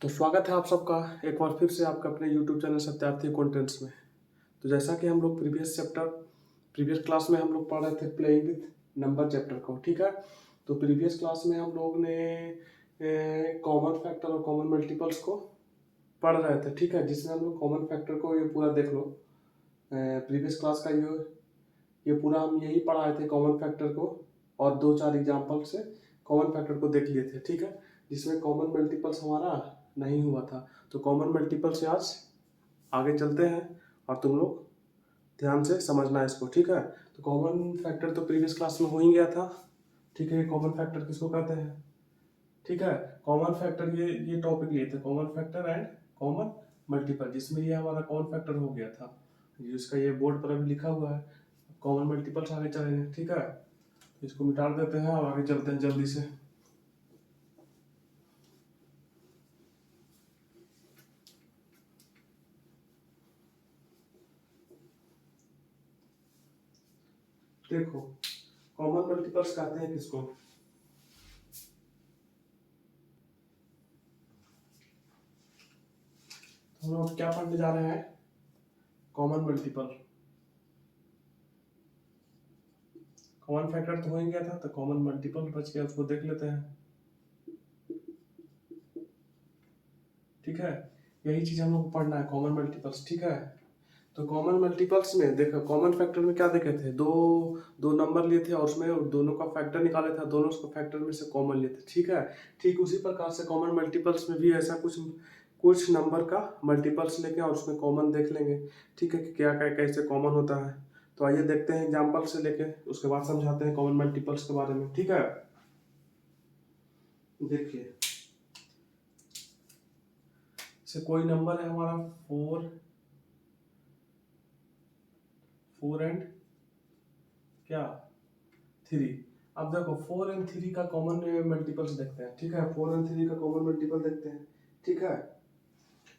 तो स्वागत है आप सबका एक बार फिर से आपका अपने YouTube चैनल सत्यार्थी कंटेंट्स में। तो जैसा कि हम लोग प्रीवियस क्लास में हम लोग पढ़ रहे थे प्लेइंग विथ नंबर चैप्टर को, ठीक है। तो प्रीवियस क्लास में हम लोग ने कॉमन फैक्टर और कॉमन मल्टीपल्स को पढ़ रहे थे, ठीक है। जिसमें हम लोग कॉमन फैक्टर को ये पूरा देख लो, प्रीवियस क्लास का ये पूरा हम यही पढ़ाए थे कॉमन फैक्टर को, और दो चार एग्जाम्पल से कॉमन फैक्टर को देख लिए थे, ठीक है। जिसमें कॉमन मल्टीपल्स हमारा नहीं हुआ था। तो कॉमन मल्टीपल से आज आगे चलते हैं और तुम लोग ध्यान से समझना है इसको, ठीक है। तो कॉमन फैक्टर तो प्रीवियस क्लास में हो ही गया था, ठीक है। कॉमन फैक्टर किसको कहते हैं, ठीक है। कॉमन फैक्टर ये टॉपिक लिए थे, common factor and common multiple, जिसमें ये हमारा कॉमन फैक्टर हो गया था, जिसका ये बोर्ड पर अभी लिखा हुआ है। कॉमन मल्टीपल्स आगे चलेंगे, ठीक है। इसको मिटा देते हैं और आगे चलते हैं जल्दी से। देखो, कॉमन मल्टीपल्स कहते हैं किसको, हम लोग क्या पढ़ने जा रहे हैं, कॉमन मल्टीपल। कॉमन फैक्टर तो हो ही गया था, तो कॉमन मल्टीपल बच गया, उसको देख लेते हैं, ठीक है। यही चीज हम लोग को पढ़ना है, कॉमन मल्टीपल्स, ठीक है। तो कॉमन मल्टीपल्स में देखो, कॉमन फैक्टर में क्या देखे थे, दो दो नंबर लिए थे और उसमें दोनों का फैक्टर निकाले थे, दोनों को फैक्टर में से कॉमन लिए थे, ठीक है। ठीक उसी प्रकार से कॉमन मल्टीपल्स में भी ऐसा कुछ नंबर का मल्टीपल्स लेके और उसमें कॉमन देख लेंगे, ठीक है, कि क्या क्या कैसे कॉमन होता है। तो आइए देखते हैं एग्जाम्पल से लेके, उसके बाद समझाते हैं कॉमन मल्टीपल्स के बारे में, ठीक है। देखिए, से कोई नंबर है हमारा फोर एंड क्या 3। अब देखो 4 एंड 3 का कॉमन मल्टीपल्स देखते हैं, ठीक है। 4 एंड 3 का कॉमन मल्टीपल देखते हैं, ठीक है।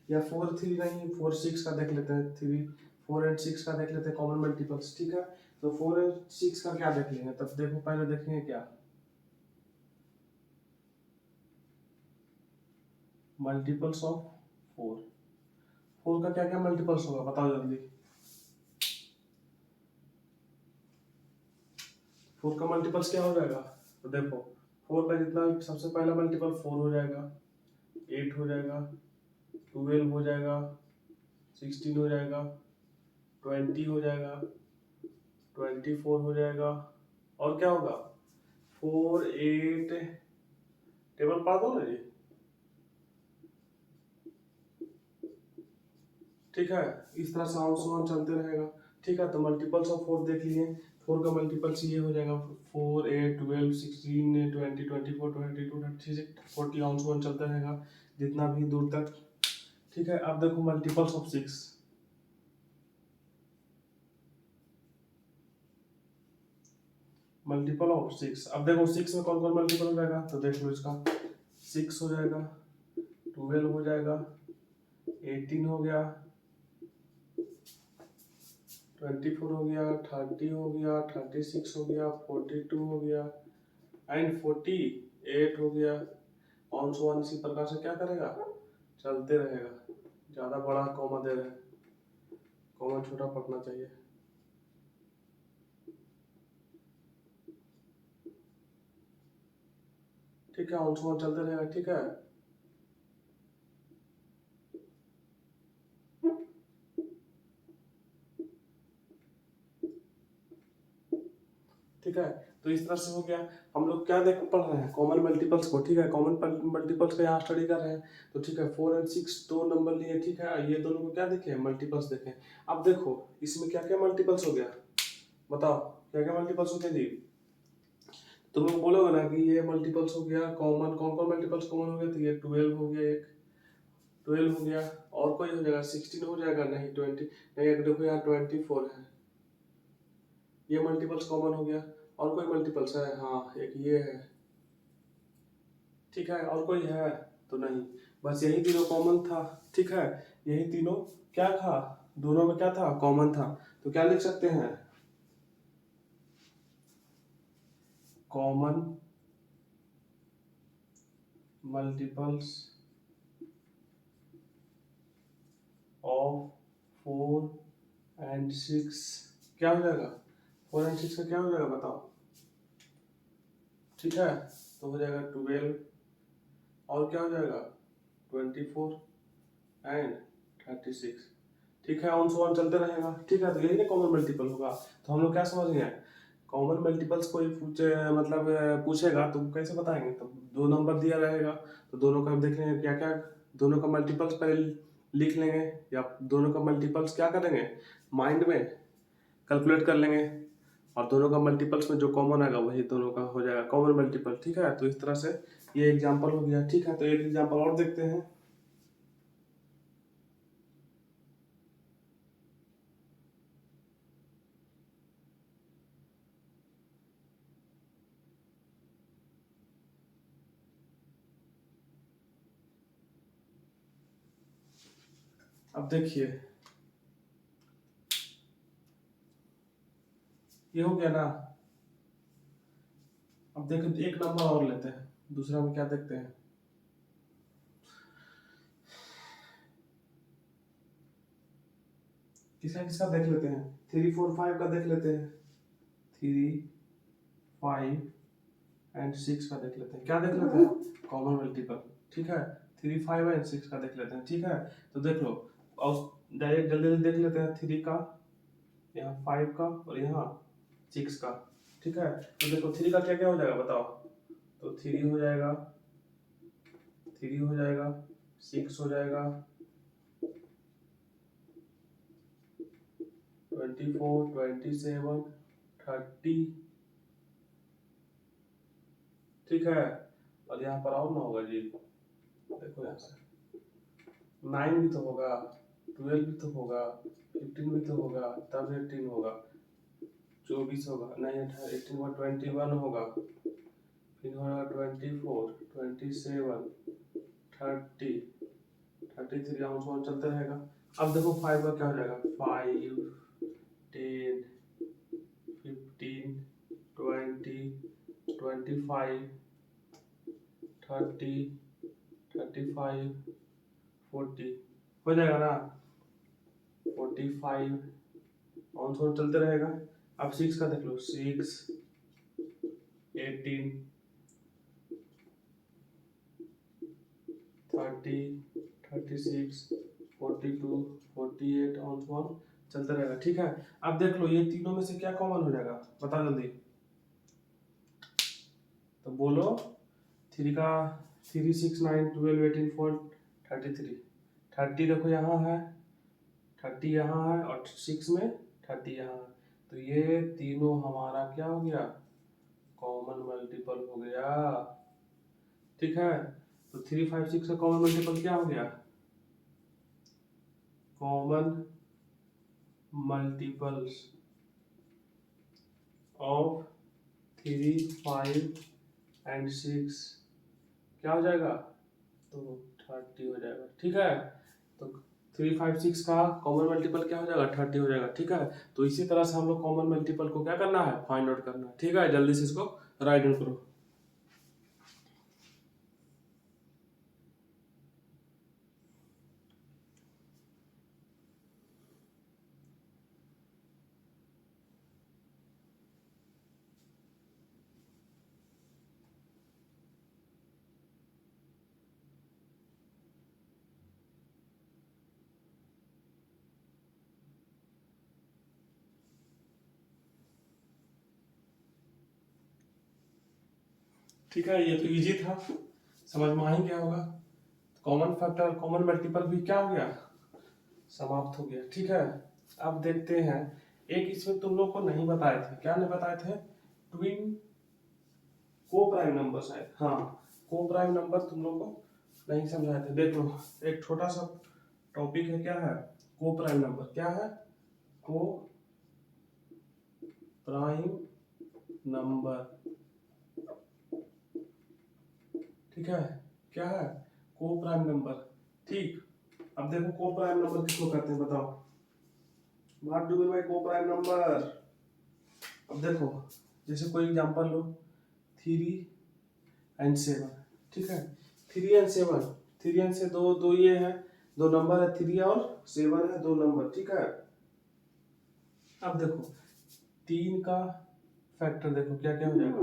या 4 3 नहीं, 4 6 का देख लेते हैं, 4 एंड 6 का देख लेते हैं कॉमन मल्टीपल्स, ठीक है। तो 4 एंड 6 का क्या देख लेंगे, तब देखो पहले देखेंगे क्या मल्टीपल्स ऑफ 4 का क्या क्या मल्टीपल्स होगा, बताओ जल्दी। 4 का मल्टीपल्स क्या हो जाएगा, तो देखो 4 का जितना सबसे पहला मल्टीपल 4 हो जाएगा, 8 हो जाएगा, 12 हो जाएगा, 16 हो जाएगा, 20 हो जाएगा, 24 हो जाएगा, और क्या होगा 4 8, टेबल पढ़ दो ना जी, ठीक है। इस तरह से ऑन चलते रहेगा, ठीक है। तो मल्टीपल्स ऑफ 4 देख लिए, 4 का मल्टीपल्स ये हो जाएगा 4 8 12 16 20 24 22 26 40 ऑन चलता रहेगा जितना भी दूर तक, ठीक है। अब देखो मल्टीपल्स ऑफ 6, मल्टीपल ऑफ 6। अब देखो 6 में कौन कौन मल्टीपल हो जाएगा, तो देख लो इसका 6 हो जाएगा, 12 हो जाएगा, 18 हो गया, 24 हो गया, 30 हो गया, 36 हो गया, 42 हो गया एंड 48 हो गया। ऑन सो ऑन इसी प्रकार से क्या करेगा, चलते रहेगा। ज्यादा बड़ा कॉमा दे रहे हैं, कॉमा छोटा पढ़ना चाहिए, ठीक है। ऑन सो ऑन चलते रहेगा, ठीक है। ठीक है, तो इस तरह से हो गया। हम लोग क्या देख पढ़ रहे हैं, कॉमन मल्टीपल्स को, ठीक है। कॉमन मल्टीपल्स का यहाँ स्टडी कर रहे हैं, तो ठीक है। 4 एंड 6 दो नंबर लिए, ठीक है। ये दोनों को क्या देखे, मल्टीपल्स देखे। अब देखो इसमें क्या क्या मल्टीपल्स हो गया, बताओ क्या क्या मल्टीपल्स होते जी। तुम लोग बोलोगे ना कि ये मल्टीपल्स हो गया कॉमन, कौन कौन मल्टीपल्स कॉमन हो गया, तो ये 12 हो गया, एक 12 हो गया, और कोई हो जाएगा 16 हो जाएगा, नहीं 20 नहीं, एक देखो यहाँ 24 है, ये मल्टीपल्स कॉमन हो गया। और कोई मल्टीपल्स है, हाँ एक ये है, ठीक है। और कोई है तो नहीं, बस यही तीनों कॉमन था, ठीक है। यही तीनों क्या था, दोनों में क्या था, कॉमन था। तो क्या लिख सकते हैं, कॉमन मल्टीपल्स एंड 6 क्या हो जाएगा, 4 एंड 6 का क्या हो जाएगा बताओ। ठीक है, तो हो जाएगा 12 और क्या हो जाएगा 24 एंड 36। ठीक है, ऑन सो ऑन चलते रहेगा। ठीक है, तो यही ना कॉमन मल्टीपल होगा। तो हम लोग क्या समझ गए, कॉमन मल्टीपल्स कोई पूछे मतलब पूछेगा तो कैसे बताएंगे। तो दो नंबर दिया रहेगा तो दोनों का देख लेंगे क्या क्या, दोनों का मल्टीपल्स पहले लिख लेंगे या दोनों का मल्टीपल्स क्या करेंगे माइंड में कैलकुलेट कर लेंगे और दोनों का मल्टीपल्स में जो कॉमन आएगा वही दोनों का हो जाएगा कॉमन मल्टीपल। ठीक है, तो इस तरह से ये एग्जांपल हो गया। ठीक है, तो एक एग्जांपल और देखते हैं। अब देखिए ये हो गया ना। अब देखो एक नंबर और लेते हैं, दूसरा में क्या देखते हैं। किसका किसका देख लेते हैं, 3 4 5 का देख लेते हैं। 3 5 एंड 6 का देख लेते हैं। क्या देख लेते हैं कॉमन मल्टीपल। ठीक है, 3 5 एंड 6 का देख लेते हैं। ठीक है, तो देख लो और डायरेक्ट जल्दी जल्दी देख लेते हैं। 3 का, यहाँ 5 का और यहाँ 6 का। ठीक है, तो देखो 3 का क्या क्या हो जाएगा बताओ। तो 3 हो जाएगा, 3 हो जाएगा, 6 हो जाएगा, 24 27 30। ठीक है, और यहाँ पर और ना होगा जी, देखो यहाँ से 9 भी तो होगा, 12 भी तो होगा, 15 भी तो होगा, तब 18 होगा, 24 होगा, नहीं 18 और 21 होगा, फिर होगा 24 27 30 33 राउंड वन चलते रहेगा। अब देखो 5 का क्या हो जाएगा, 5 10 15 20 25 30 35 40 हो जाएगा ना, 45 ऑन सोन चलते रहेगा। अब 6 का देख लो, 6 18 30 36 42 48 ऑन सोन चलते रहेगा। ठीक है, अब देख लो ये तीनों में से क्या कॉमन हो जाएगा बता जल्दी। तो बोलो 3 का 3 6 9 12 18 4 33 30 देखो यहाँ है, 30 यहाँ है और 6 में 30 यहाँ है। तो ये तीनों हमारा क्या हो गया कॉमन मल्टीपल हो गया। ठीक है, तो 3 5 6 का कॉमन मल्टीपल क्या हो गया, कॉमन मल्टीपल्स ऑफ 3 5 एंड 6 क्या हो जाएगा, तो 30 हो जाएगा। ठीक है, तो 3 5 6 का कॉमन मल्टीपल क्या हो जाएगा 30 हो जाएगा। ठीक है, तो इसी तरह से हम लोग कॉमन मल्टीपल को क्या करना है फाइंड आउट करना है। ठीक है, जल्दी से इसको राइट डाउन करो। ठीक है, ये तो इजी था, समझ में आ ही गया होगा। कॉमन फैक्टर कॉमन मल्टीपल भी क्या हो गया समाप्त हो गया। ठीक है, अब देखते हैं एक इसमें तुम लोग को नहीं बताए थे, क्या नहीं बताए थे, ट्विन को प्राइम नंबर शायद, हाँ को प्राइम नंबर तुम लोग को नहीं समझाए थे। देख लो एक छोटा सा टॉपिक है, क्या है को प्राइम नंबर, क्या है को प्राइम नंबर। ठीक है, क्या है को प्राइम नंबर। ठीक, अब देखो को प्राइम नंबर किसको कहते हैं बताओ, व्हाट डू मीन बाय को प्राइम नंबर। अब देखो जैसे कोई एग्जांपल लो 3 एंड 7। ठीक है, 3 एंड 7, 3 एंड से दो ये है, दो नंबर है 3 और 7 है दो नंबर। ठीक है, अब देखो 3 का फैक्टर देखो क्या क्या हो जाएगा।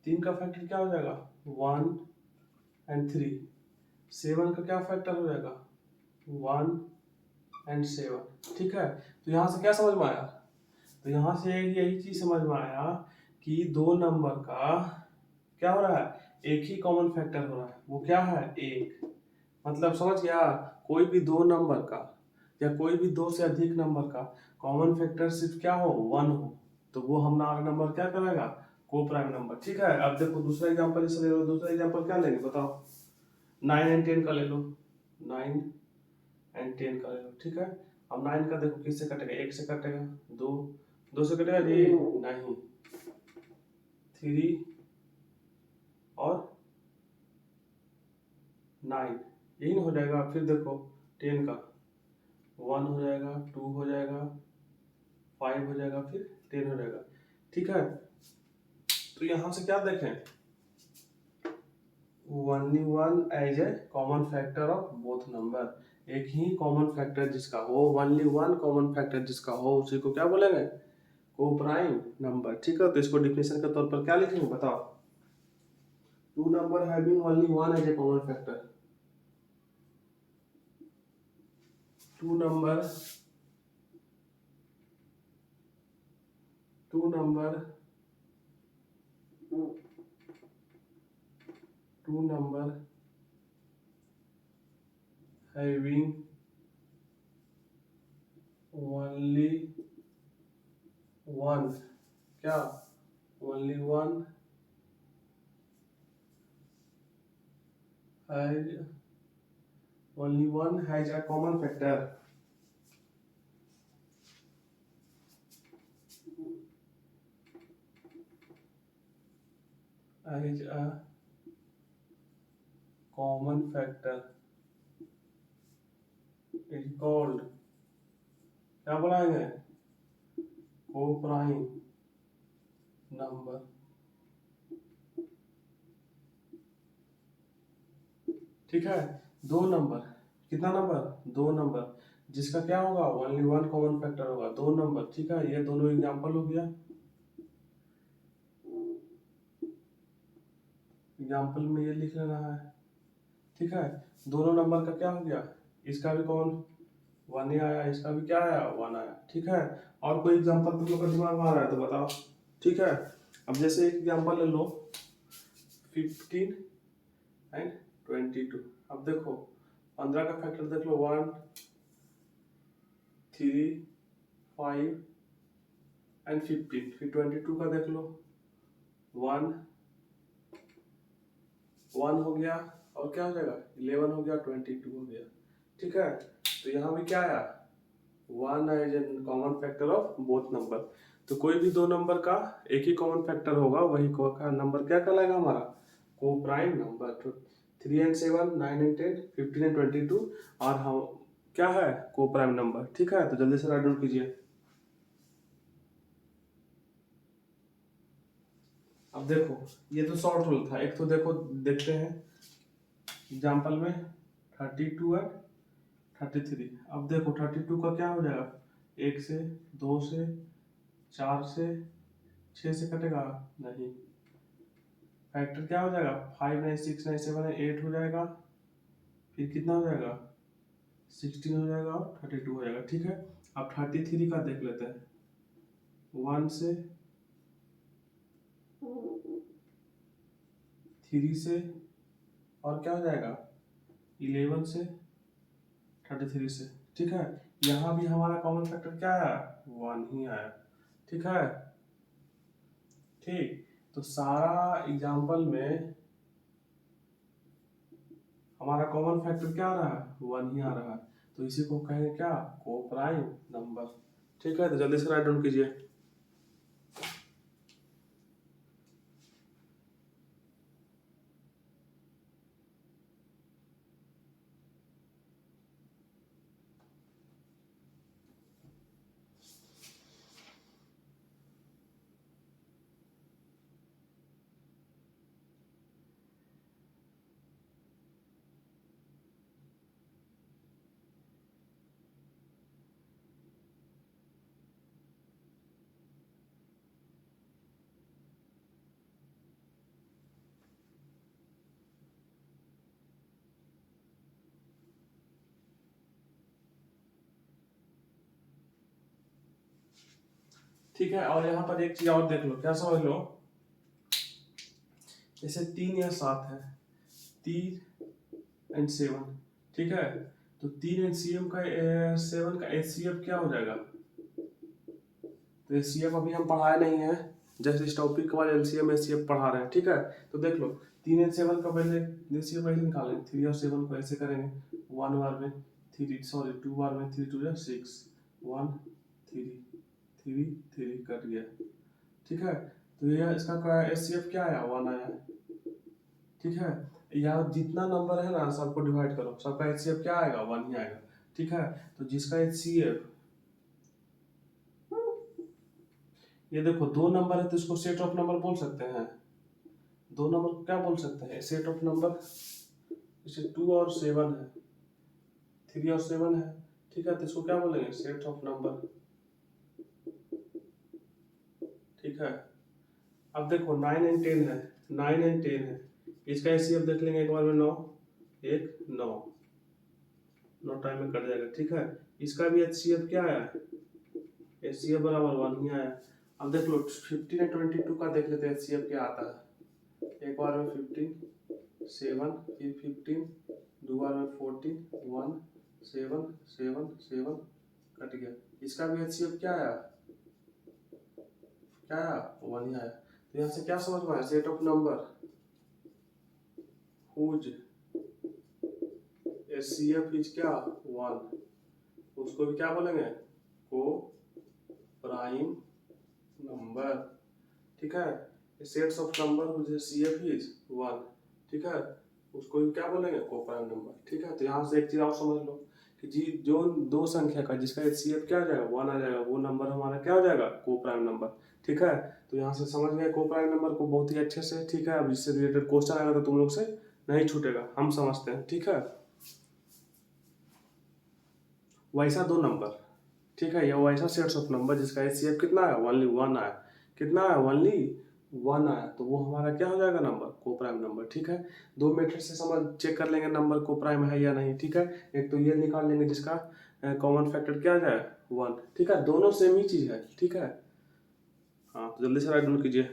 3 का फैक्टर क्या हो जाएगा 1 एंड 3। 7 का क्या फैक्टर हो जाएगा 1 एंड 7। ठीक है, तो यहाँ से क्या समझ में आया, तो यहाँ से यही चीज समझ में आया कि दो नंबर का क्या हो रहा है, एक ही कॉमन फैक्टर हो रहा है, वो क्या है 1। मतलब समझ गया, कोई भी दो नंबर का या कोई भी दो से अधिक नंबर का कॉमन फैक्टर सिर्फ क्या हो 1 हो, तो वो हमारा नंबर क्या करेगा को प्राइम नंबर। ठीक है, अब देखो दूसरा एग्जांपल इसे ले लो। दूसरा एग्जांपल क्या लेंगे बताओ, 9 एंड 10 का ले लो। 9 एंड 10 का ले लो। ठीक है, अब 9 का देखो किससे कटेगा, 1 से कटेगा, 2 से कटेगा जी नहीं, 3 और 9 यही ना हो जाएगा। फिर देखो 10 का 1 हो जाएगा, 2 हो जाएगा, 5 हो जाएगा, फिर 10 हो जाएगा। ठीक है, तो यहाँ से क्या देखें, only one as a common factor of both number. एक ही कॉमन फैक्टर जिसका हो, ओनली वन कॉमन फैक्टर जिसका हो, उसी को क्या बोलेंगे को प्राइम नंबर। ठीक है, तो इसको डिफिनेशन के तौर पर क्या लिखेंगे बताओ, two number having only one as a common factor, two number two number two number having only one, क्या only one has only one has a common factor, has a common factor is called, क्या बनाएंगे को prime number. ठीक है, दो number, कितना number दो number जिसका क्या होगा ओनली वन कॉमन फैक्टर होगा, दो नंबर। ठीक है, ये दोनों एग्जांपल हो गया। एग्जांपल में ये लिख लेना है। ठीक है, दोनों नंबर का क्या हो गया, इसका भी कौन वन ही आया, इसका भी क्या आया वन आया। ठीक है, और कोई एग्जांपल तुम लोग का दिमाग में आ रहा है तो बताओ। ठीक है, अब जैसे एक एग्जांपल ले लो 15 एंड 22। अब देखो 15 का फैक्टर देख लो 1 3 5 एंड 15। फिर 22 का देख लो 1 1 हो गया, और क्या हो जाएगा 11 हो गया, 22 हो गया। ठीक है, तो यहाँ भी क्या आया one as a common factor of both number. तो कोई भी दो नंबर का एक ही कॉमन फैक्टर होगा, वही का नंबर क्या कहलाएगा हमारा को प्राइम नंबर। तो 3 एंड 7 9 एंड 10 15 एंड 22 और हम क्या है को प्राइम नंबर। ठीक है, तो जल्दी से राइट डाउन कीजिए। अब देखो ये तो शॉर्ट रूल था, एक तो देखो देखते हैं एग्जाम्पल में 32 एंड 33। अब देखो 32 का क्या हो जाएगा, 1 से 2 से 4 से 6 से कटेगा नहीं, फैक्टर क्या हो जाएगा 5 9 6 9 7 8 हो जाएगा, फिर कितना हो जाएगा 16 हो जाएगा और 32 हो जाएगा। ठीक है, अब 33 का देख लेते हैं, 1 से 3 से और क्या हो जाएगा 11 से 33 से। ठीक है, यहाँ भी हमारा कॉमन फैक्टर क्या आया 1 ही आया। ठीक है, ठीक, तो सारा एग्जाम्पल में हमारा कॉमन फैक्टर क्या आ रहा है 1 ही आ रहा है, तो इसी को कहेंगे क्या को प्राइम नंबर। ठीक है, तो जल्दी से राइट डाउन कीजिए। ठीक है। और यहाँ पर एक चीज और देख लो, क्या समझ लो, जैसे 3 या 7 है, 3 and 7, ठीक है। तो 3 LCM का 7 का HCF क्या हो जाएगा? तो HCF अभी हम पढ़ाए नहीं है, जैसे इस टॉपिक के बाद LCM HCF पढ़ा रहे हैं, ठीक है। तो देख लो 3 and 7 का पहले HCF पहले निकालेंगे, 3 और 7 को ऐसे करेंगे, 1 बार में 3, सॉरी 2 बार में 3 2 6, 1 3 3 3 कट गया, ठीक है। तो यह इसका HCF क्या आया? 1 आया, ठीक है। यहाँ जितना नंबर है ना सबको डिवाइड करो, सबका HCF क्या आएगा? 1 ही आएगा, ठीक है। तो जिसका HCF, ये देखो 2 नंबर है तो इसको सेट ऑफ नंबर बोल सकते हैं, 2 नंबर को क्या बोल सकते हैं? Set of number. जैसे 2 और 7 है, 3 और 7 है, ठीक है, तो इसको क्या बोलेंगे? सेट ऑफ नंबर, ठीक है। अब देखो 9 and 10 है, 9 and 10 है, इसका HCF देख लेंगे एक बार में, 9 1 9 9 टाइम में कट जाएगा, ठीक है। इसका भी HCF क्या आया? HCF बराबर 1 ही आया। अब देख लो 15 और 22 का देख लेते हैं HCF क्या आता है। एक बार में 15 7, फिर 15, 2 बार में 14 1 7 7 7 कट गया। इसका भी HCF क्या आया? क्या आया? 1 ही आया। तो यहाँ से क्या समझ में आया? Set of number whose HCF is क्या? 1, उसको भी क्या बोलेंगे? को प्राइम नंबर, ठीक है। Sets of number whose HCF is 1, ठीक है, उसको भी क्या बोलेंगे? को प्राइम नंबर, ठीक है। तो यहाँ से एक चीज और समझ लो कि जी जो 2 संख्या का जिसका HCF क्या आ जाएगा? 1 आ जाएगा, वो नंबर हमारा क्या हो जाएगा? को प्राइम नंबर, ठीक है। तो यहाँ से समझ गए को प्राइम नंबर को बहुत ही अच्छे से, ठीक है। अब इससे रिलेटेड क्वेश्चन आएगा तो तुम लोग से नहीं छूटेगा, हम समझते हैं, ठीक है। वैसा 2 नंबर, ठीक है, या वैसा सेट्स ऑफ नंबर जिसका HCF कितना आया? ओनली 1 आया, कितना आया? ओनली 1 आया, तो वो हमारा क्या हो जाएगा? नंबर, को प्राइम नंबर, ठीक है। 2 मेथड से समझ चेक कर लेंगे नंबर को प्राइम है या नहीं, ठीक है। एक तो ये निकाल लेंगे जिसका कॉमन फैक्टर क्या आ जाए? 1, ठीक है। दोनों सेम ही चीज है, ठीक है। हाँ, तो जल्दी से राइट डाउन कीजिए।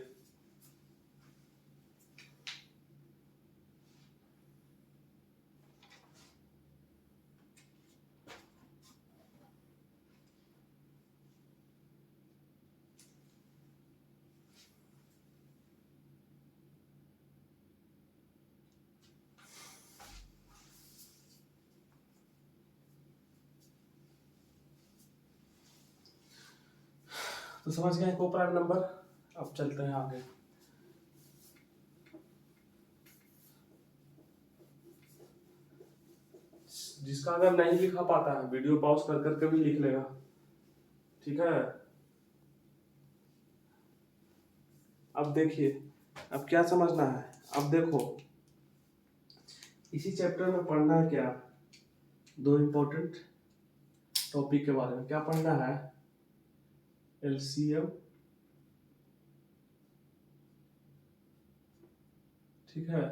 तो समझ गए को प्राइम नंबर। अब चलते हैं आगे। जिसका अगर नहीं लिखा पाता है वीडियो पॉज कर करके भी लिख लेगा, ठीक है। अब देखिए, अब क्या समझना है? अब देखो इसी चैप्टर में पढ़ना है क्या? 2 इम्पोर्टेंट टॉपिक के बारे में क्या पढ़ना है? LCM, ठीक है,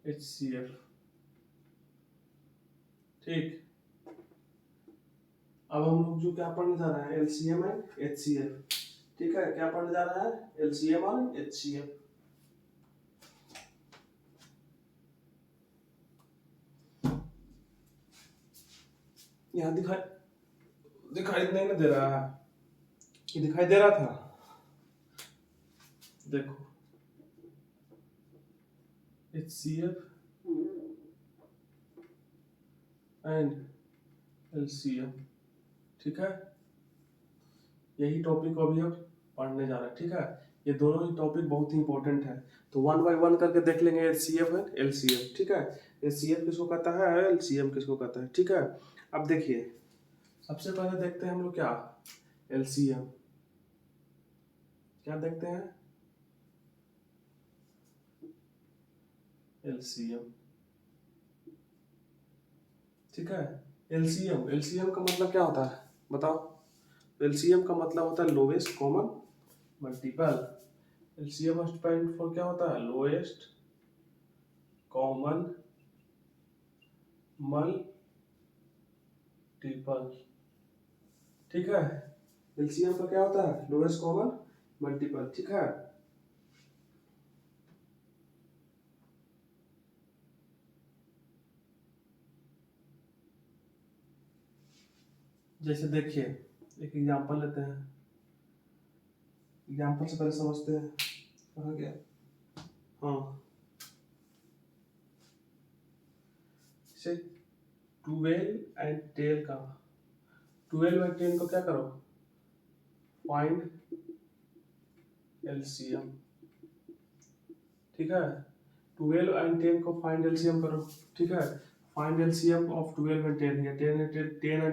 HCF, ठीक। अब हम लोग जो क्या पढ़ने जा रहे हैं? LCM एंड HCF, ठीक है। क्या पढ़ने जा रहा है? LCM और HCF। यहाँ दिखाई नहीं ना दे रहा है, ये दिखाई दे रहा था, देखो HCF एंड LCM, ठीक है। यही टॉपिक को अभी हम पढ़ने जा रहे हैं, ठीक है। ये दोनों ही टॉपिक बहुत ही इंपॉर्टेंट है, तो 1 बाय 1 करके देख लेंगे। HCF एंड LCM, ठीक है। HCF किसको कहता है? LCM किसको कहता है, ठीक है। अब देखिए सबसे पहले देखते हैं हम लोग क्या? LCM क्या देखते हैं? LCM, ठीक है। LCM का मतलब क्या होता है बताओ? LCM का मतलब होता है lowest common multiple. LCM stand for क्या होता है? लोएस्ट कॉमन मल्टीपल, ठीक है। एलसीएम का क्या होता है, लोएस्ट कॉमन मल्टीपल, ठीक है। जैसे देखिए एक एग्जांपल लेते हैं, एग्जांपल से पहले समझते हैं, कहाँ गया, हाँ, जैसे 12 एंड 10 का, 12 एंड 10 को क्या करो, फाइंड एलसीएम, ठीक है। 12 एंड 10 को फाइंड एलसीएम करो, ठीक है। फाइंड एलसीएम ऑफ 12 एंड 10, या 10 एंड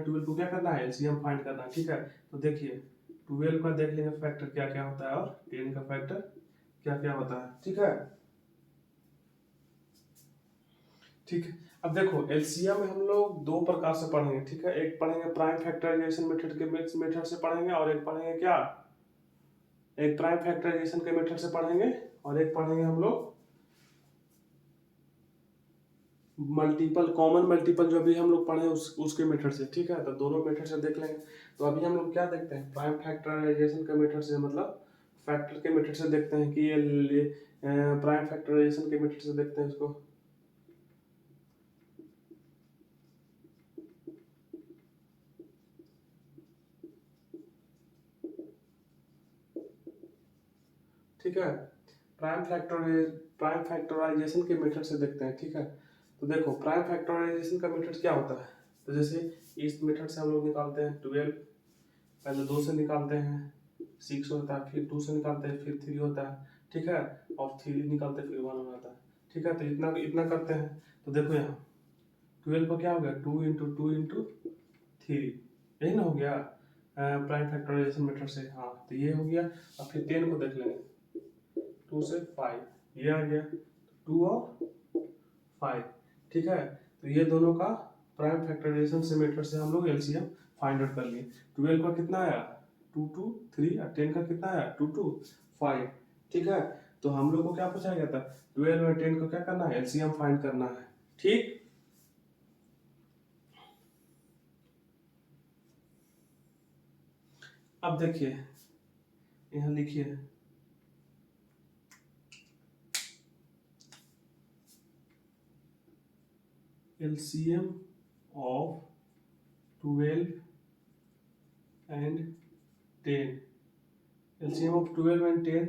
12 को क्या करना है, एलसीएम फाइंड करना है, ठीक है। तो देखिए 12 का देख लेंगे फैक्टर क्या क्या होता है, और 10 का फैक्टर क्या क्या होता है, ठीक है। ठीक है, अब देखो एलसीएम में हम लोग दो प्रकार से पढ़ेंगे, ठीक है। एक पढ़ेंगे प्राइम फैक्टराइजेशन मेथड के मेथड से पढ़ेंगे, और एक पढ़ेंगे क्या, एक प्राइम फैक्टराइजेशन के मेथड से पढ़ेंगे, और एक पढ़ेंगे हम लोग मल्टीपल, कॉमन मल्टीपल जो अभी हम लोग पढ़े उसके मेथड से, ठीक है। तो दोनों मेथड से देख लेंगे। तो अभी हम लोग क्या देखते हैं, प्राइम फैक्टराइजेशन के मेथड से, मतलब फैक्टर के मेथड से देखते हैं कि ये प्राइम फैक्टराइजेशन के मेथड से देखते हैं इसको। ठीक है, प्राइम फैक्टराइजेशन के मेथड से देखते हैं, ठीक है। तो देखो प्राइम फैक्टराइजेशन का मेथड क्या होता है, तो जैसे इस मेथड से हम लोग निकालते हैं 12, पहले 2 से निकालते हैं 6 होता है, फिर 2 से निकालते हैं फिर 3 होता है, ठीक है। और 3 निकालते हैं फिर 1 होता है, ठीक है। तो इतना इतना करते हैं। तो देखो यहाँ 12 को क्या हो गया, 2 × 2 × 3, यही ना हो गया प्राइम फैक्टराइजेशन मेथड से, हाँ। तो ये हो गया। अब फिर 10 को देख लेंगे, 2 से 5, ये आ गया 2 और 5, ठीक है। तो ये दोनों का प्राइम फैक्टराइजेशन से मेथड से हम लोग एलसीएम फाइंड आउट कर लिए। 12 का कितना आया 2 2 3, और 10 का कितना आया 2 2 5, ठीक है। तो हम लोग को क्या पूछा गया था, 12 और 10 को क्या करना है, एलसीएम फाइंड करना है, ठीक। अब देखिए यहाँ लिखिए, LCM of 12 and 10, LCM of 12 and 10,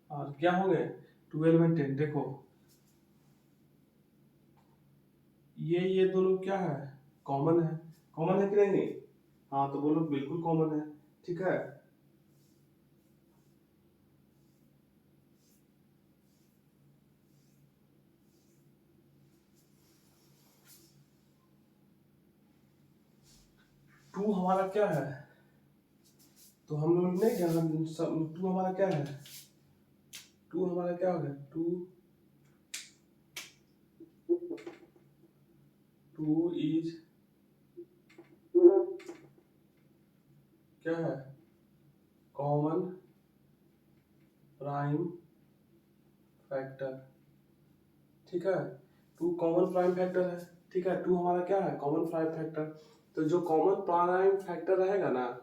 और क्या हो गए 12 एंड 10, देखो ये दोनों क्या है, कॉमन है, कॉमन है कि नहीं, हाँ। तो बोलो बिल्कुल कॉमन है, ठीक है। टू हमारा क्या है, तो हम लोग ने यहाँ टू हमारा क्या है, टू हमारा क्या हो गया, टू इज क्या है, कॉमन प्राइम फैक्टर, ठीक है। टू कॉमन प्राइम फैक्टर है, ठीक है। टू हमारा क्या है, कॉमन प्राइम फैक्टर। तो जो कॉमन प्राइम फैक्टर रहेगा ना,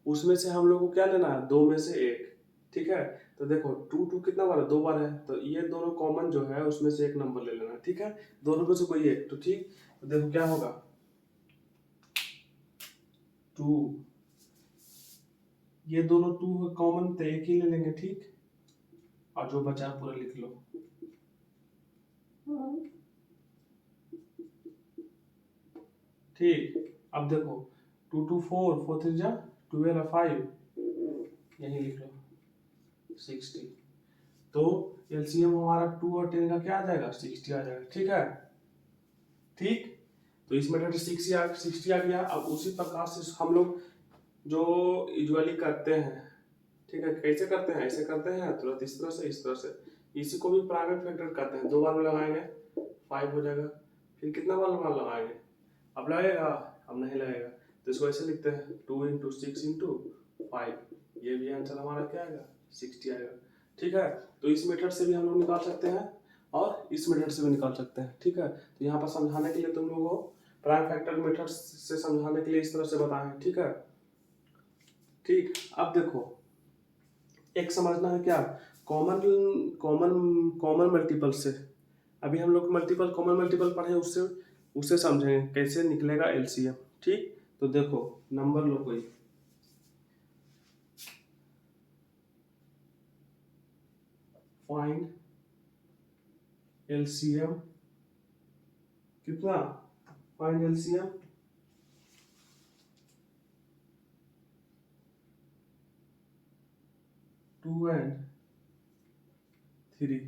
उसमें से हम लोग को क्या लेना है, दो में से एक, ठीक है। तो देखो 2 2 कितना बार है, 2 बार है। तो ये दोनों कॉमन जो है उसमें से एक नंबर ले लेना, ठीक है। दोनों में से कोई एक, तो ठीक। तो देखो क्या होगा, 2, ये दोनों 2 कॉमन तो एक ही ले लेंगे, ठीक। और जो बचा पूरा लिख लो, ठीक। अब देखो 2 2 4, 4 3 जा 12 और 5, यही लिख लो 60। तो एलसीएम हमारा 2 और 10 का क्या आ जाएगा, 60 आ जाएगा, ठीक है, ठीक। तो इस मेथड से 60 आ गया। अब उसी प्रकार से हम लोग जो यूजुअली करते हैं, ठीक है, कैसे करते हैं, ऐसे करते हैं तुरंत, इस तरह से, इस तरह से। इसी को भी प्राइवेट फैक्टर करते हैं, 2 बार में लगाएंगे 5 हो जाएगा, फिर कितना बार लगाएंगे, अब लगेगा, अब नहीं लगेगा। तो इसको ऐसे लिखते हैं 2 × 6 × 5, ये भी आंसर हमारा क्या आएगा, 60 आएगा, ठीक है। तो इस मेथड से भी हम लोग निकाल सकते हैं, और इस मेथड से भी निकाल सकते हैं, ठीक है। तो यहाँ पर समझाने के लिए तुम लोगों को प्राइम फैक्टर मेथड से समझाने के लिए इस तरह से बताए हैं, ठीक है। ठीक, अब देखो एक समझना है क्या, कॉमन कॉमन कॉमन मल्टीपल से, अभी हम लोग मल्टीपल कॉमन मल्टीपल पढ़े, उससे उससे समझेंगे कैसे निकलेगा एलसीएम। ठीक, तो देखो नंबर लो कोई, फाइंड एलसीएम कितना, फाइंड एलसीएम 2 and 3,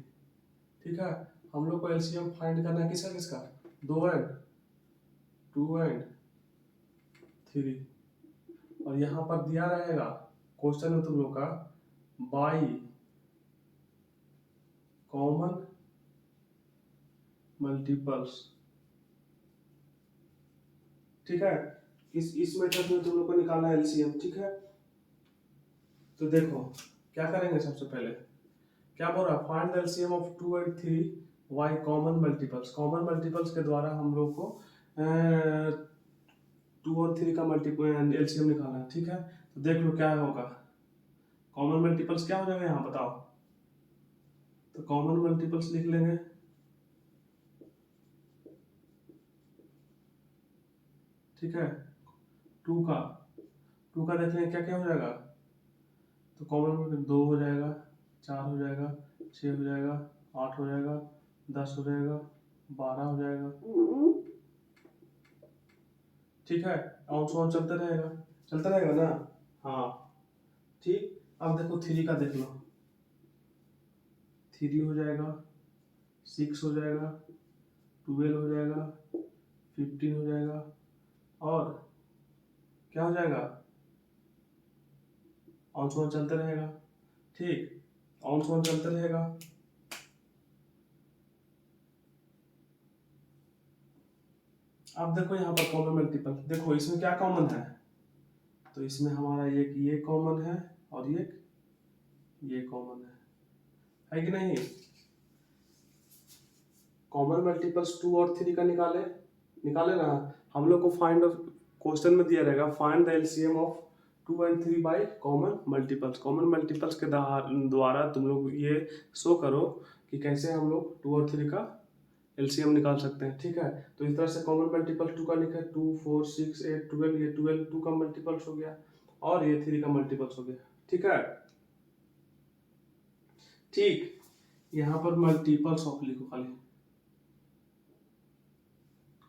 ठीक है। हम लोग को एलसीएम फाइंड करना है किसका किसका, 2 and 2 and 3, और यहाँ पर दिया रहेगा क्वेश्चन में तुम लोग का बाई कॉमन मल्टीपल्स, ठीक है। इस मेथड में तुम लोग को निकालना है एलसीएम, ठीक है। तो देखो क्या करेंगे, सबसे पहले क्या बोल रहा है, find the LCM of 2 and 3 via common multiples, common multiples के द्वारा हम लोग को 2 और 3 का मल्टीपल एलसीएम निकालना है, ठीक है। तो देख लो क्या होगा, कॉमन मल्टीपल्स क्या हो जाएगा यहाँ बताओ, तो कॉमन मल्टीपल्स लिख लेंगे, ठीक है। 2 का देख लेंगे क्या क्या हो जाएगा, तो कॉमन में 2 हो जाएगा, 4 हो जाएगा, 6 हो जाएगा, 8 हो जाएगा, 10 हो जाएगा, 12 हो जाएगा, ठीक है। ऑन सो ऑन चलता रहेगा ना, हाँ ठीक। अब देखो 3 का देख लो, 3 हो जाएगा, 6 हो जाएगा, 12 हो जाएगा, 15 हो जाएगा, और क्या हो जाएगा, ऑन सो ऑन चलते रहेगा, ठीक, ऑन सो ऑन चलते रहेगा। अब देखो यहाँ पर कॉमन मल्टीपल, देखो इसमें क्या कॉमन है, तो इसमें हमारा एक ये कॉमन है और ये कॉमन है कि नहीं। कॉमन मल्टीपल्स 2 और 3 का निकाले ना हम लोग को, फाइंड ऑफ क्वेश्चन में दिया रहेगा find the LCM of 2 and 3 by common multiples, common multiples के द्वारा तुम लोग ये शो करो कि कैसे हम लोग 2 और 3 का एलसीएम निकाल सकते हैं, ठीक है। तो इस तरह से कॉमन मल्टीपल 2 का लिखा है, 2 4 6 8 12, ये 12 2 का मल्टीपल्स हो गया और ये 3 का मल्टीपल्स हो गया, ठीक है। ठीक, यहाँ पर मल्टीपल्स ऑफ लिखो खाली,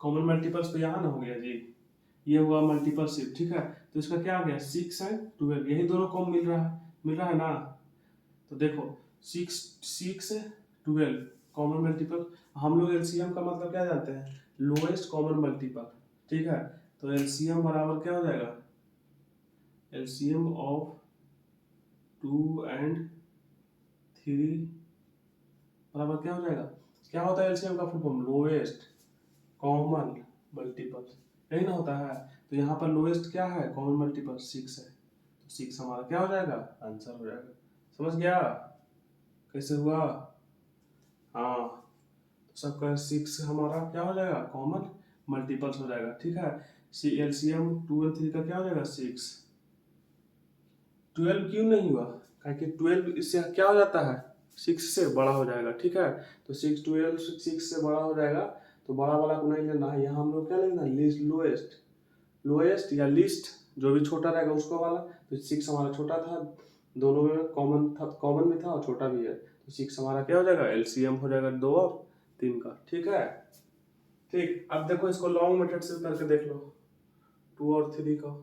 कॉमन मल्टीपल्स तो यहाँ ना हो गया जी, ये हुआ मल्टीपल शिफ्ट, ठीक है। तो इसका क्या आ गया 6 and 12, यही दोनों कॉम मिल रहा है ना। तो देखो 6 12 कॉमन मल्टीपल, हम लोग एलसीएम का मतलब क्या जानते हैं, लोएस्ट कॉमन मल्टीपल, ठीक है। तो एलसीएम बराबर क्या हो जाएगा, एलसीएम ऑफ 2 and 3 बराबर क्या हो जाएगा, क्या होता है एलसीएम का full form, lowest common multiple, यही ना होता है। तो यहाँ पर लोएस्ट क्या है, कॉमन मल्टीपल 6 है, तो 6 हमारा क्या हो जाएगा, आंसर हो जाएगा। समझ गया कैसे हुआ, हाँ। तो सबका 6 हमारा क्या हो जाएगा, कॉमन मल्टीपल्स हो जाएगा, ठीक है। एलसीएम 2 और 3 का क्या हो जाएगा 6, 12 क्यों नहीं हुआ, क्योंकि 12 इससे क्या हो जाता है, 6 से बड़ा हो जाएगा, ठीक है। तो 6 से बड़ा हो जाएगा, तो बड़ा वाला को नहीं लेना है, यहाँ हम लोग क्या लेना है, लिस्ट लोएस्ट या लिस्ट, जो भी छोटा रहेगा उसको वाला। तो 6 हमारा छोटा था, दोनों में कॉमन भी था और छोटा भी है, तो 6 हमारा क्या हो जाएगा, एलसीएम हो जाएगा 2 और 3 का, ठीक है। ठीक, अब देखो इसको लॉन्ग मेथड से करके देख लो, 2 और 3 का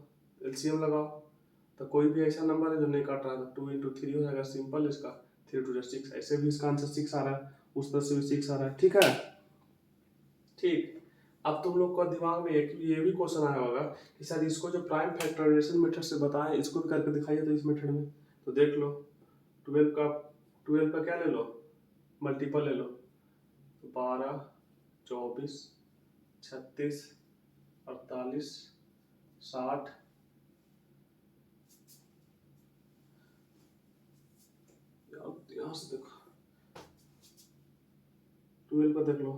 एलसीएम लगाओ, तो कोई भी ऐसा नंबर है जो नहीं काट रहा था, 2 into 3 हो जाएगा सिंपल, इसका 3 to 6, ऐसे भी इसका आंसर 6 आ रहा है, उस तरह से भी 6 आ रहा है, ठीक है। ठीक, अब तुम लोग को दिमाग में एक ये भी क्वेश्चन आया होगा कि सर इसको जो प्राइम फैक्टराइजेशन मेथड से बताएं, इसको भी करके दिखाइए तो इस मेथड में। तो देख लो 12 का क्या ले लो, मल्टीपल ले लो, तो 12 24 36 48 60, यहाँ से देखो 12 का देख लो,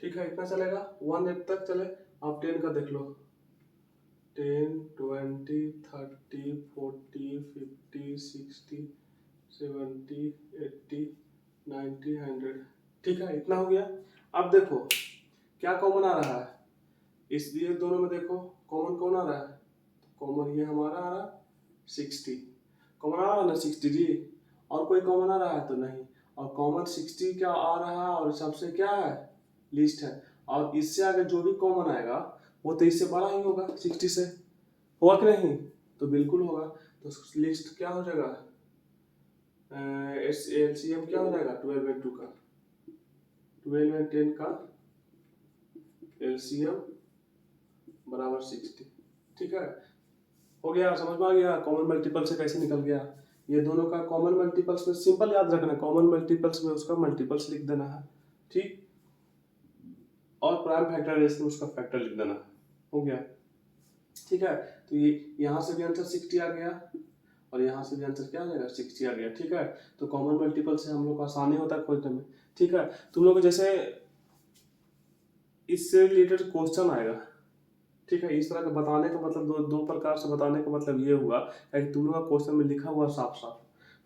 ठीक है, इतना चलेगा 1 8 तक चले। आप 10 का देख लो, 10 20 30 40 50 60 70 80 90 100। ठीक है, इतना हो गया। अब देखो क्या कॉमन आ रहा है, इस ये दोनों में देखो कॉमन कौन आ रहा है, कॉमन ये हमारा आ रहा है 60, कॉमन आ रहा है ना 60 जी। और कोई कॉमन आ रहा है तो नहीं, और कॉमन 60 क्या आ रहा है, और सबसे क्या है लिस्ट है। और इससे आगे जो भी कॉमन आएगा वो तो इससे बड़ा ही होगा 60 से, होगा कि नहीं, तो बिल्कुल होगा। तो लिस्ट क्या हो जाएगा, एलसीएम क्या हो जाएगा 12 बाई 2 का, 12 बाई 10 का एलसीएम बराबर 60। ठीक है, हो गया, समझ में आ गया कॉमन मल्टीपल से कैसे निकल गया। ये दोनों का कॉमन मल्टीपल्स में सिंपल याद रखना, कॉमन मल्टीपल्स में उसका मल्टीपल्स लिख देना है, ठीक। और प्राइम फैक्टराइजेशन में उसका फैक्टर लिख देना है, हो गया। ठीक है, तो ये यहाँ से भी आंसर 60 आ गया, और यहाँ से भी आंसर क्या आ जाएगा 60 आ गया। ठीक है, तो कॉमन मल्टीपल से हम लोग को आसानी होता है खोजने में। ठीक है, तुम लोग जैसे इससे रिलेटेड क्वेश्चन आएगा, ठीक है, इस तरह का बताने का मतलब दो प्रकार से बताने का मतलब ये हुआ कि तुम लोग का क्वेश्चन में लिखा हुआ साफ साफ,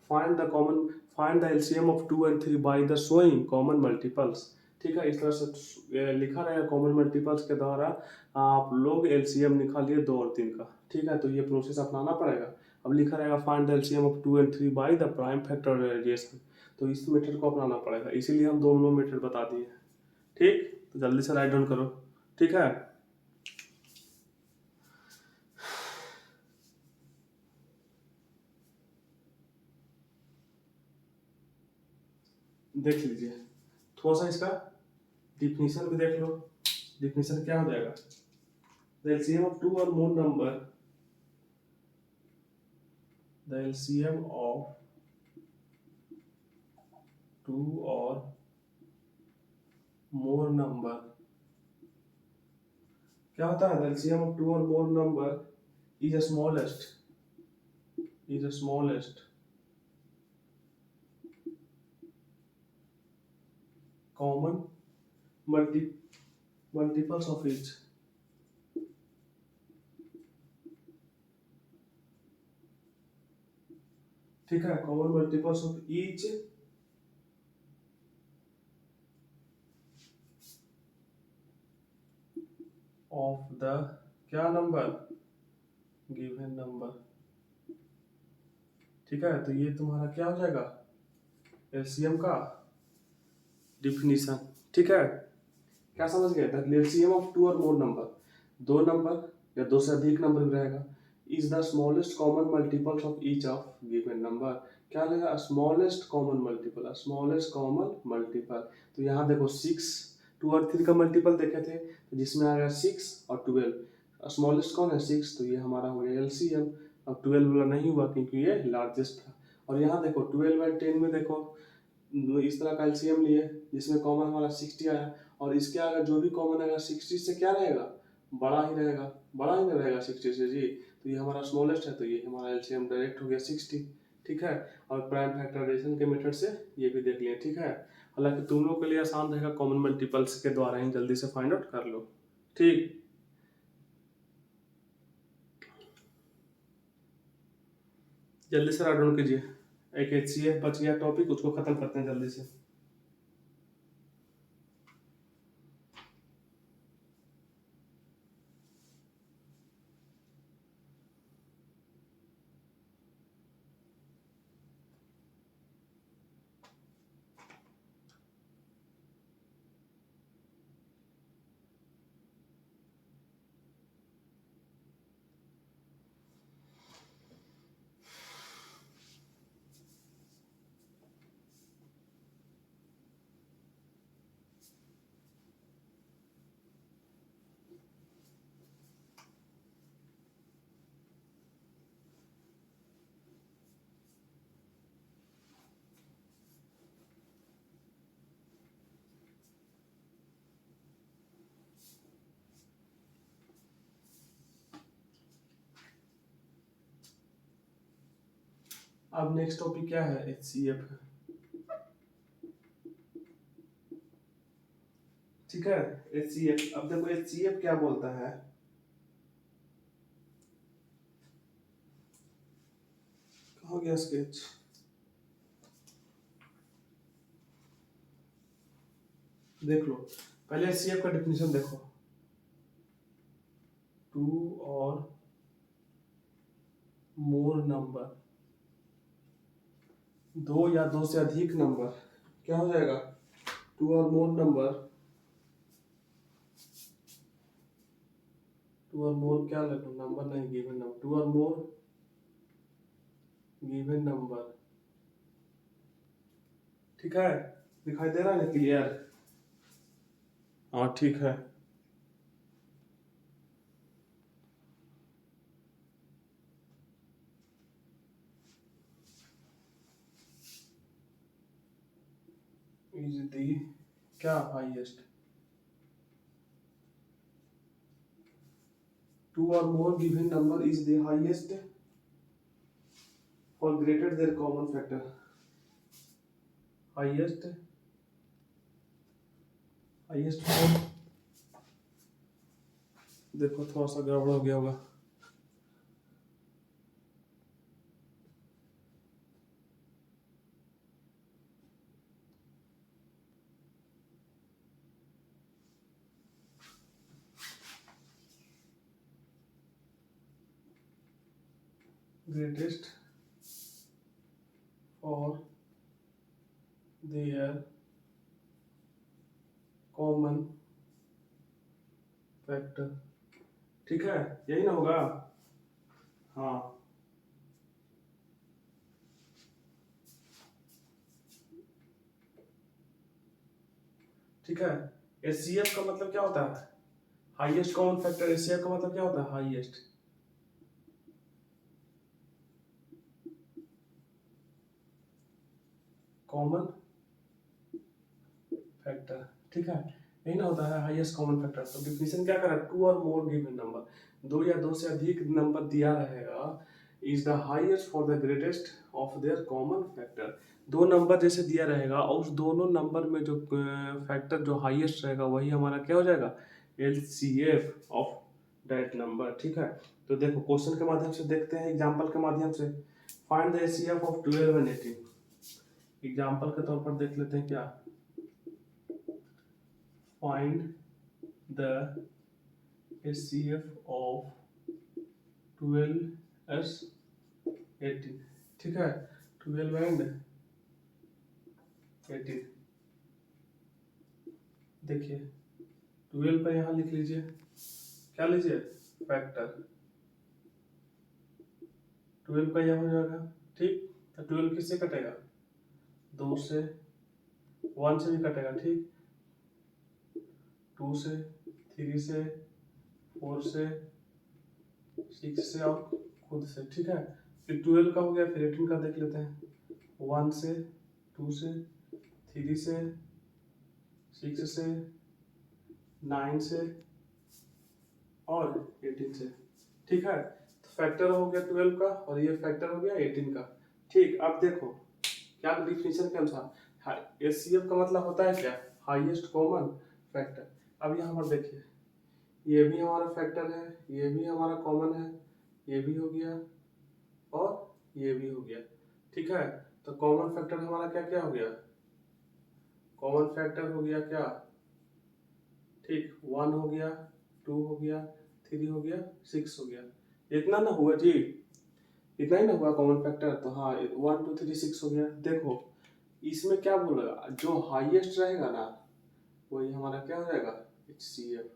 find the LCM of 2 and 3 by the showing common multiples. ठीक है, इस तरह से लिखा रहेगा कॉमन मल्टीपल्स के द्वारा आप लोग एलसीएम निकालिए 2 और 3 का। ठीक है, तो ये प्रोसेस अपनाना पड़ेगा। अब लिखा रहेगा find the LCM of 2 and 3 by the prime factorization, तो इस मेथड को अपनाना पड़ेगा, इसीलिए हम दोनों मेथड बता दिए। ठीक, तो जल्दी से राइट डाउन करो। ठीक है, देख लीजिए थोड़ा सा इसका डिफिनीशन भी देख लो। डिफिनीशन क्या हो जाएगा, the LCM of two or more number, the LCM of two or more number क्या होता है, the LCM of two or more number is a smallest common multiples of each. ठीक है, common multiples of each of the क्या number, given number. ठीक है, तो ये तुम्हारा क्या हो जाएगा एलसीएम का डिफिनीशन। ठीक है, क्या समझ गए, the LCM of two or more number, दो नंबर या दो से अधिक नंबर भी रहेगा, is the smallest common multiples of each of given number. क्या लेगा smallest common multiple, smallest common multiple. तो यहाँ देखो 6 2 और 3 का मल्टीपल देखे थे, तो जिसमें आ गया 6 और 12, स्मॉलेस्ट कौन है 6, तो ये हमारा हो गया एलसीएम। अब 12 वाला नहीं हुआ क्योंकि ये लार्जेस्ट था। और यहाँ देखो 12 बाई 10 में देखो इस तरह का एलसीएम लिए जिसमें कॉमन हमारा 60 आया, और इसके आगे जो भी कॉमन आएगा 60 से क्या रहेगा, बड़ा ही रहेगा, बड़ा ही नहीं रहेगा 60 से जी। तो ये हमारा स्मॉलेस्ट है, तो ये हमारा एलसीएम डायरेक्ट हो गया 60। ठीक है, और प्राइम फैक्टराइजेशन के मेथड से ये भी देख लिया। ठीक है, हालांकि तुम लोग के लिए आसान रहेगा, कॉमन मल्टीपल्स के द्वारा ही जल्दी से फाइंड आउट कर लो। ठीक, जल्दी से राइट डाउन कीजिए। एक एचसीएफ बच गया टॉपिक, उसको खत्म करते हैं जल्दी से। अब नेक्स्ट टॉपिक क्या है, एचसीएफ। ठीक है। HCF, अब देखो HCF क्या बोलता है, कहाँ गया स्केच, देख लो पहले HCF का डेफिनेशन देखो, टू और मोर नंबर, दो या दो से अधिक नंबर, क्या हो जाएगा, to or more number, to or मोर क्या ले लो, नंबर नहीं given number, to or more given number, ठीक है, दिखाई दे रहा है ना क्लियर, हाँ ठीक है। इज दी क्या highest, two or more given number is the highest or greater their common factor, highest, highest for, देखो थोड़ा सा गड़बड़ हो गया होगा, greatest for their common factor, ठीक है, यही ना होगा, हाँ ठीक है। HCF का मतलब क्या होता है, हाईएस्ट कॉमन फैक्टर, HCF का मतलब क्या होता है, हाईएस्ट, कॉमन फैक्टर, ठीक है, यही ना होता है हाईएस्ट कॉमन फैक्टर। तो डिफिनेशन क्या करा, to or more given number, दो या दो से अधिक नंबर दिया रहेगा, is the highest for the greatest of their common factor, दो नंबर जैसे दिया रहेगा और उस दोनों नंबर में जो फैक्टर जो हाईएस्ट रहेगा वही हमारा क्या हो जाएगा, LCF ऑफ दैट नंबर, ठीक है। तो देखो क्वेश्चन के माध्यम से देखते हैं, एग्जांपल के माध्यम से, find the HCF of 12 and 18, example के तौर पर देख लेते हैं क्या, find the HCF of 12s 18, ठीक है, 12 एंड 18, देखिए 12 पे यहाँ लिख लीजिए, क्या लीजिए, फैक्टर, 12 पे यहाँ हो जाएगा, ठीक, तो 12 किससे कटेगा, 2 से, 1 से भी कटेगा, ठीक, 2 से, 3 से, 4 से, 6 से और खुद से, ठीक है। फिर 12 का हो गया, फिर 18 का देख लेते हैं, 1 से, 2 से, 3 से, 6 से, 9 से और 18 से, ठीक है। तो फैक्टर हो गया 12 का और ये फैक्टर हो गया 18 का, ठीक। अब देखो क्या डिफिनेशन के अनुसार HCF का मतलब होता है क्या, हाईएस्ट कॉमन फैक्टर। अब यहाँ पर देखिए ये भी हमारा फैक्टर है, ये भी हमारा कॉमन है, ये भी हो गया और ये भी हो गया, ठीक है। तो कॉमन फैक्टर हमारा क्या क्या हो गया, कॉमन फैक्टर हो गया क्या, ठीक, 1 हो गया, 2 हो गया, 3 हो गया, 6 हो गया, इतना ना हुआ जी, इतना ही ना हुआ कॉमन फैक्टर, तो हाँ 1 2 3 6 हो गया। देखो इसमें क्या बोलेगा, जो हाईएस्ट रहेगा ना वही हमारा क्या हो जाएगा, HCF,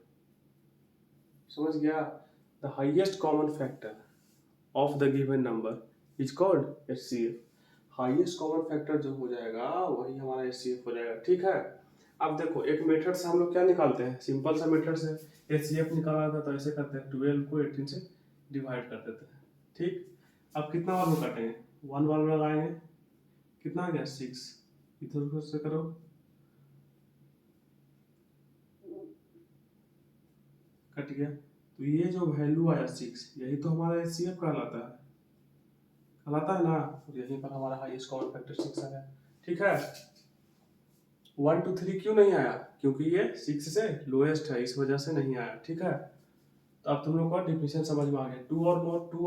समझ गया, the highest common factor of the given number is called HCF, highest common factor जो हो जाएगा वही हमारा HCF हो जाएगा, ठीक है। अब देखो एक मेथड से हम लोग क्या निकालते हैं, सिंपल सा मेथड से HCF निकाला था, तो ऐसे करते हैं 12 को 18 से डिवाइड कर देते हैं, ठीक। अब कितना बार में काटेंगे, 1 बार में लगाएंगे, कितना आ गया 6, इधर से करो, कट गया, तो ये जो वैल्यू आया 6 यही तो हमारा HCF कहलाता है ना, तो यहीं पर हमारा हाईएस्ट कॉमन फैक्टर 6 आ गया, ठीक है। 1 2 3 क्यों नहीं आया? क्योंकि ये 6 से लोएस्ट है, इस वजह से नहीं आया। ठीक है, तो अब तुम लोग का डिफिनेशन समझ में आ गया। Two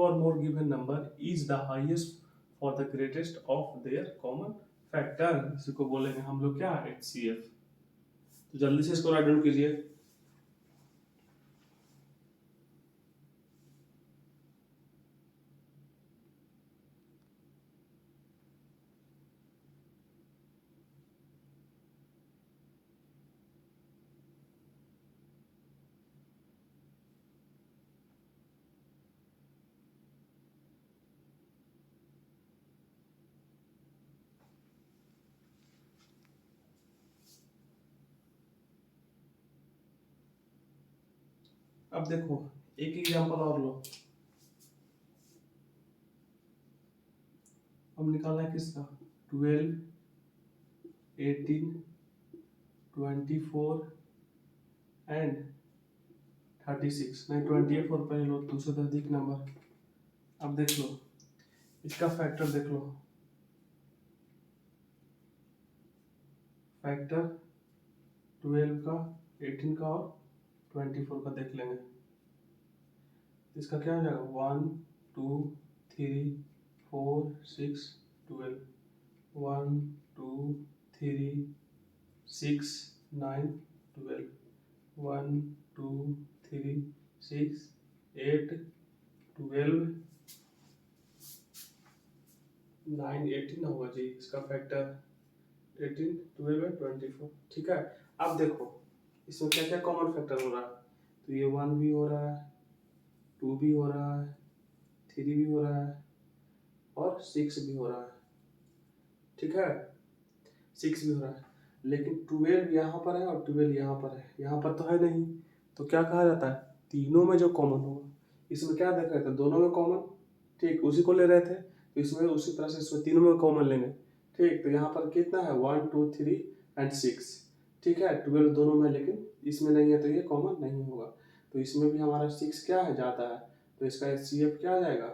or more given number is the highest for the greatest of their common factor, इसी को बोलेंगे हम लोग क्या, HCF। तो जल्दी से इसको राइट डाउन कीजिए। अब देखो एक एग्जांपल और लो। अब निकालना है किसका, 12 18 24 एंड 36, नहीं 28 और पहले लो, दूसरे से अधिक नंबर। अब देख लो इसका फैक्टर, देख लो फैक्टर 12 का, 18 का और 24 का देख लेंगे। इसका क्या हो जाएगा, 1 2 3 4 6 12, 1 2 3 6 9 12, 1 2 3 6 8 12 9 18 होगा जी इसका फैक्टर, 18 12 24। ठीक है, अब देखो इसमें क्या क्या कॉमन फैक्टर हो रहा है। तो ये 1 भी हो रहा है, 2 भी हो रहा है, 3 भी हो रहा है और 6 भी हो रहा है। ठीक है, 6 भी हो रहा है, लेकिन 12 यहाँ पर है और 12 यहाँ पर है, यहाँ पर तो है नहीं। तो क्या कहा जाता है, तीनों में जो कॉमन होगा, इसमें क्या देख रहे थे, दोनों में कॉमन, ठीक उसी को ले रहे थे, तो इसमें उसी तरह से इसमें तीनों में कॉमन लेंगे। ठीक, तो यहाँ पर कितना है, 1 2 3 एंड 6। ठीक है, 12 दोनों में, लेकिन इसमें नहीं है तो ये कॉमन नहीं होगा। तो इसमें भी हमारा 6 क्या है, जाता है, तो इसका HCF क्या आ जाएगा,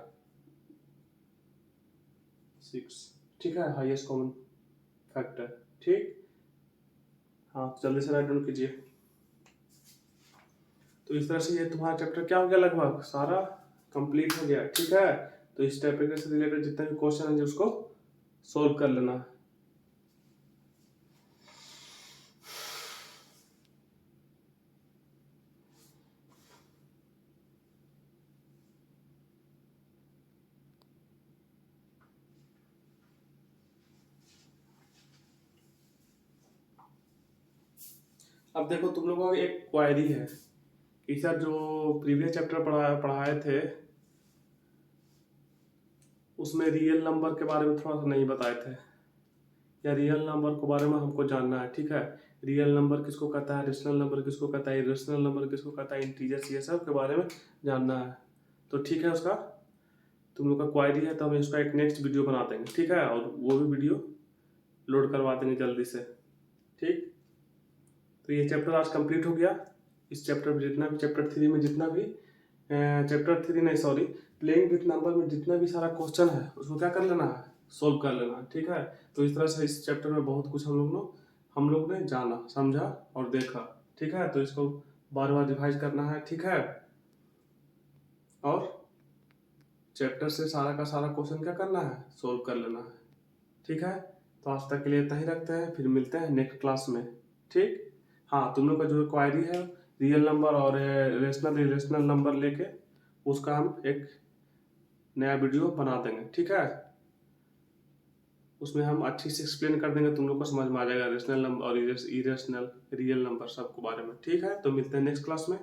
6। ठीक है, हाईएस्ट कॉमन फैक्टर। ठीक, हाँ जल्दी से राइट डाउन कीजिए। तो इस तरह से ये तुम्हारा चैप्टर क्या हो गया, लगभग सारा कंप्लीट हो गया। ठीक है, तो इस टॉपिक से रिलेटेड जितने भी क्वेश्चन है उसको सोल्व कर लेना। अब देखो तुम लोगों को एक क्वेरी है कि सर जो प्रीवियस चैप्टर पढ़ाए थे उसमें रियल नंबर के बारे में थोड़ा सा नहीं बताए थे, या रियल नंबर के बारे में हमको जानना है। ठीक है, रियल नंबर किसको कहता है, रेशनल नंबर किसको कहता है, इरेशनल नंबर किसको कहता है, इंटीजर्स, ये सब के बारे में जानना है। तो ठीक है, उसका तुम लोग का क्वेरी है तो हम इसका एक नेक्स्ट वीडियो बना देंगे। ठीक है, और वो भी वीडियो लोड करवा देंगे जल्दी से। ठीक, तो ये चैप्टर आज कंप्लीट हो गया। इस चैप्टर में जितना भी, चैप्टर 3 में जितना भी, चैप्टर 3 नहीं सॉरी, प्लेइंग विथ नंबर में जितना भी सारा क्वेश्चन है उसको क्या कर लेना है, सोल्व कर लेना है। ठीक है, तो इस तरह से इस चैप्टर में बहुत कुछ हम लोग ने जाना, समझा और देखा। ठीक है, तो इसको बार बार रिवाइज करना है। ठीक है, और चैप्टर से सारा का सारा क्वेश्चन क्या करना है, सोल्व कर लेना है। ठीक है, तो आज तक के लिए इतना ही रखते हैं, फिर मिलते हैं नेक्स्ट क्लास में। ठीक, हाँ तुम लोग का जो क्वेरी है रियल नंबर और रेशनल इरेशनल नंबर लेके उसका हम एक नया वीडियो बना देंगे। ठीक है, उसमें हम अच्छी से एक्सप्लेन कर देंगे, तुम लोग को समझ में आ जाएगा रेशनल नंबर और इरेशनल रियल नंबर सबके बारे में। ठीक है, तो मिलते हैं नेक्स्ट क्लास में।